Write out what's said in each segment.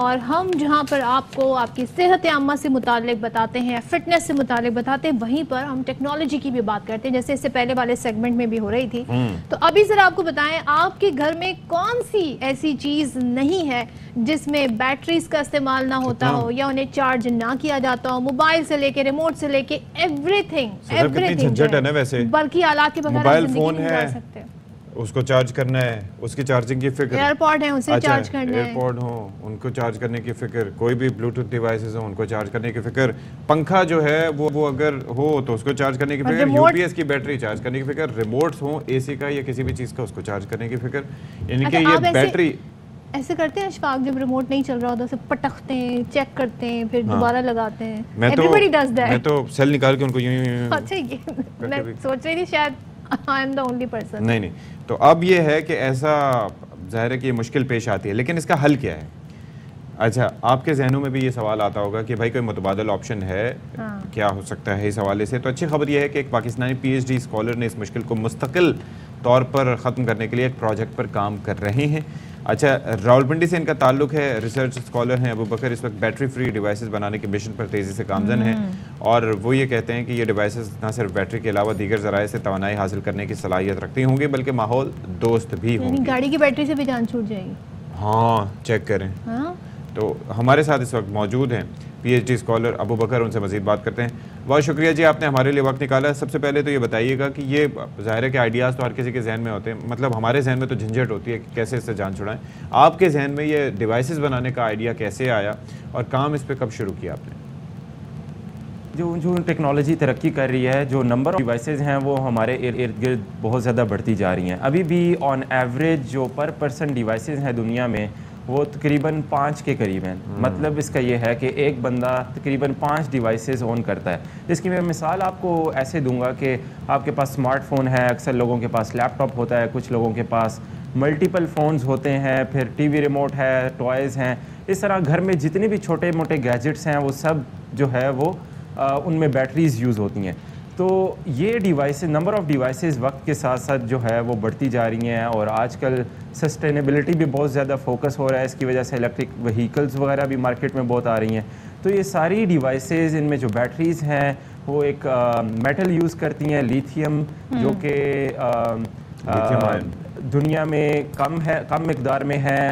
और हम जहां पर आपको आपकी सेहत आमा से मुतालिक बताते हैं, फिटनेस से मुतालिक बताते हैं, वहीं पर हम टेक्नोलॉजी की भी बात करते हैं, जैसे इससे पहले वाले सेगमेंट में भी हो रही थी। तो अभी जरा आपको बताएं, आपके घर में कौन सी ऐसी चीज़ नहीं है जिसमें बैटरीज का इस्तेमाल ना होता हो या उन्हें चार्ज ना किया जाता हो। मोबाइल से लेके, रिमोट से लेके, एवरीथिंग बल्कि आलात के बगैर मोबाइल फोन है, उसको चार्ज करना है, उसकी चार्जिंग की फिक्र, एयरपॉड है उसे चार्ज करना है, एयरपॉड हो उनको चार्ज करने की फिक्र, कोई भी ब्लूटूथ डिवाइसेस हो उनको चार्ज करने की फिक्र, पंखा जो है वो अगर हो तो उसको चार्ज करने की फिक्र, यूपीएस की बैटरी चार्ज करने की फिक्र, रिमोट्स हो एसी का या किसी भी चीज़ का उसको चार्ज करने की फिक्र। यानी कि ये बैटरी ऐसे करते हैं अशफाक, जब रिमोट नहीं चल रहा होता उसे पटकते हैं, चेक करते हैं, फिर दोबारा लगाते हैं। मैं तो सेल निकाल के उनको यूं अच्छा, ये मैं सोच रही थी शायद I am the only person. नहीं, तो अब ये है कि ऐसा ज़ाहिर है कि ये मुश्किल पेश आती है, लेकिन इसका हल क्या है? अच्छा, आपके जहनों में भी ये सवाल आता होगा कि भाई कोई मुतबादल ऑप्शन है, क्या हो सकता है इस हवाले से? तो अच्छी खबर यह है कि एक पाकिस्तानी पीएचडी स्कॉलर ने इस मुश्किल को मुस्तकिल तौर पर ख़त्म करने के लिए एक प्रोजेक्ट पर काम कर रहे हैं। अच्छा, रावलपिंडी से इनका ताल्लुक है, रिसर्च स्कॉलर हैं अबू बकर, इस वक्त बैटरी फ्री डिवाइसेस बनाने के मिशन पर तेज़ी से गामजन हैं और वो ये कहते हैं कि ये डिवाइसेस ना सिर्फ बैटरी के अलावा दीगर ज़राए से तवानाई हासिल करने की सलाहियत रखती होंगी बल्कि माहौल दोस्त भी होंगी। गाड़ी की बैटरी से भी जान छूट जाएगी। हाँ, चेक करें। तो हमारे साथ इस वक्त मौजूद हैं पीएचडी स्कॉलर अबू बकर, उनसे मज़ीद बात करते हैं। बहुत शुक्रिया जी, आपने हमारे लिए वक्त निकाला। सबसे पहले तो ये बताइएगा कि ये ज़ाहिर है कि आइडियाज़ तो हर किसी के जहन में होते हैं, मतलब हमारे जहन में तो झंझट होती है कि कैसे इससे जान छुड़ाएं। आपके जहन में ये डिवाइसेस बनाने का आइडिया कैसे आया और काम इस पर कब शुरू किया आपने? जो टेक्नोलॉजी तरक्की कर रही है, जो नंबर ऑफ डिवाइसेस हैं वो हमारे इर्द गिर्द बहुत ज़्यादा बढ़ती जा रही हैं। अभी भी ऑन एवरेज जो पर पर्सन डिवाइसेस हैं दुनिया में वो तकरीबन 5 के करीब हैं। मतलब इसका ये है कि एक बंदा तकरीबन 5 डिवाइसेस ओन करता है। जिसकी मैं मिसाल आपको ऐसे दूंगा कि आपके पास स्मार्टफ़ोन है, अक्सर लोगों के पास लैपटॉप होता है, कुछ लोगों के पास मल्टीपल फ़ोन्स होते हैं, फिर टीवी रिमोट है, टॉयज़ हैं। इस तरह घर में जितने भी छोटे मोटे गैजेट्स हैं वो सब जो है वो उनमें बैटरीज़ यूज़ होती हैं। तो ये डिवाइसेस, नंबर ऑफ़ डिवाइसेस वक्त के साथ साथ जो है वो बढ़ती जा रही हैं और आजकल सस्टेनेबिलिटी भी बहुत ज़्यादा फोकस हो रहा है। इसकी वजह से इलेक्ट्रिक व्हीकल्स वगैरह भी मार्केट में बहुत आ रही हैं। तो ये सारी डिवाइसेस, इनमें जो बैटरीज़ हैं वो एक मेटल यूज़ करती हैं, लिथियम, जो कि दुनिया में कम मिकदार में है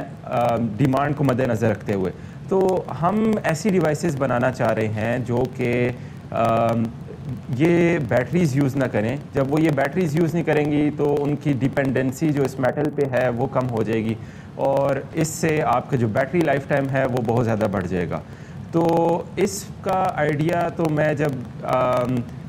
डिमांड को मद्देनज़र रखते हुए। तो हम ऐसी डिवाइसेस बनाना चाह रहे हैं जो कि ये बैटरीज़ यूज़ ना करें। जब वो ये बैटरीज़ यूज़ नहीं करेंगी तो उनकी डिपेंडेंसी जो इस मेटल पे है वो कम हो जाएगी और इससे आपका जो बैटरी लाइफ टाइम है वो बहुत ज़्यादा बढ़ जाएगा। तो इसका आइडिया तो मैं जब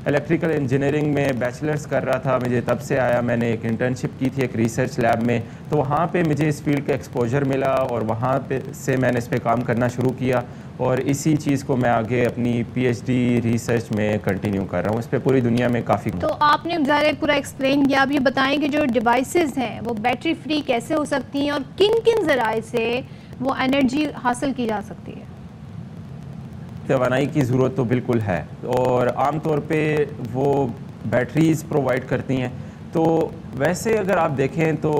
इलेक्ट्रिकल इंजीनियरिंग में बैचलर्स कर रहा था, मुझे तब से आया। मैंने एक इंटर्नशिप की थी एक रिसर्च लैब में, तो वहाँ पे मुझे इस फील्ड का एक्सपोजर मिला और वहाँ पे से मैंने इस पे काम करना शुरू किया और इसी चीज़ को मैं आगे अपनी पीएचडी रिसर्च में कंटिन्यू कर रहा हूँ। इस पर पूरी दुनिया में काफ़ी। तो आपने ज़रा पूरा एक्सप्लेन किया, आप ये बताएं कि जो डिवाइसेस हैं वो बैटरी फ्री कैसे हो सकती हैं और किन किन ज़राए से वो एनर्जी हासिल की जा सकती है? तवानाई की ज़रूरत तो बिल्कुल है और आम तौर पे वो बैटरीज़ प्रोवाइड करती हैं। तो वैसे अगर आप देखें तो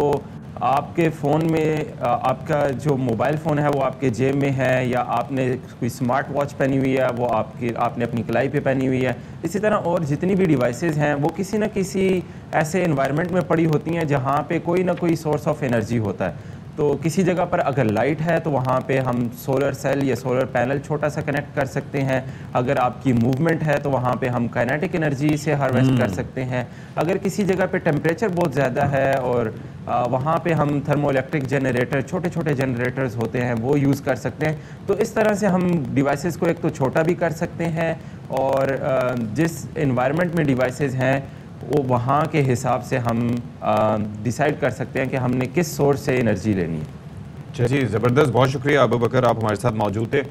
आपके फ़ोन में आपका जो मोबाइल फ़ोन है वो आपके जेब में है या आपने कोई स्मार्ट वॉच पहनी हुई है वो आपने अपनी कलाई पे पहनी हुई है। इसी तरह और जितनी भी डिवाइसेस हैं वो किसी न किसी ऐसे एनवायरनमेंट में पड़ी होती हैं जहाँ पे कोई ना कोई सोर्स ऑफ एनर्जी होता है। तो किसी जगह पर अगर लाइट है तो वहाँ पे हम सोलर सेल या सोलर पैनल छोटा सा कनेक्ट कर सकते हैं। अगर आपकी मूवमेंट है तो वहाँ पे हम काइनेटिक एनर्जी से हार्वेस्ट कर सकते हैं। अगर किसी जगह पे टेम्परेचर बहुत ज़्यादा है और वहाँ पे हम थर्मो इलेक्ट्रिक जनरेटर, छोटे छोटे जनरेटर्स होते हैं, वो यूज़ कर सकते हैं। तो इस तरह से हम डिवाइसेस को एक तो छोटा भी कर सकते हैं और जिस इन्वायरमेंट में डिवाइसेस हैं वो वहाँ के हिसाब से हम डिसाइड कर सकते हैं कि हमने किस सोर्स से एनर्जी लेनी है। जी, ज़बरदस्त, बहुत शुक्रिया अबू बकर, आप हमारे साथ मौजूद थे।